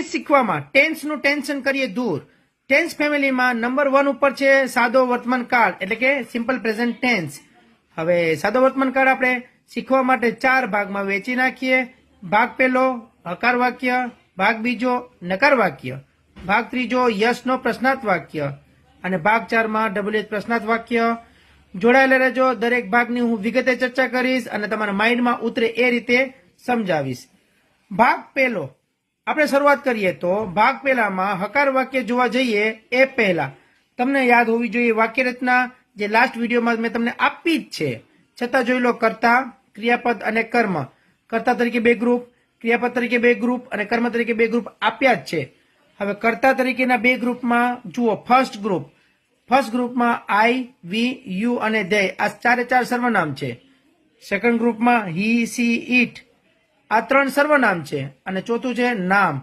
English શીખવામાં ટેન્સનું tension કરીએ દૂર. ટેન્સ ફેમિલીમાં નંબર 1 ઉપર છે સાદો વર્તમાન કાળ એટલે કે સિમ્પલ પ્રેઝન્ટ ટેન્સ. હવે સાદો વર્તમાન કાળ આપણે શીખવા માટે 4 ભાગમાં વહેંચી નાખીએ. ભાગ પહેલો હકાર વાક્ય, ભાગ બીજો નકાર વાક્ય, ભાગ ત્રીજો યસનો પ્રશ્નાર્થ વાક્ય અને ભાગ 4માં WH પ્રશ્નાર્થ વાક્ય. જોડાયેલા રહેજો. દરેક ભાગની હું વિગતે ચર્ચા કરીશ અને તમારા માઇન્ડમાં ઉતરે એ રીતે સમજાવીશ. ભાગ પહેલો આપણે શરૂઆત કરીએ તો ભાગ પહેલામાં હકાર વાક્ય જોવા જઈએ એ પહેલા તમને યાદ હોવી જોઈએ વાક્ય રચના જે લાસ્ટ વિડીયોમાં મેં તમને આપી જ છે. છતાં જોઈ લો. કર્તા, ક્રિયાપદ અને કર્મ. કર્તા તરીકે 2 ગ્રુપ, ક્રિયાપદ તરીકે 2 ગ્રુપ અને કર્મ તરીકે 2 ગ્રુપ આપ્યા જ છે. હવે કર્તા તરીકેના 2 ગ્રુપમાં જુઓ. ફર્સ્ટ ગ્રુપમાં આઈ, વી, યુ અને ધે આ 4 સર્વનામ છે. સેકન્ડ ગ્રુપમાં હી, સી, ઇટ આ 3 સર્વનામ છે અને ચોથું છે નામ.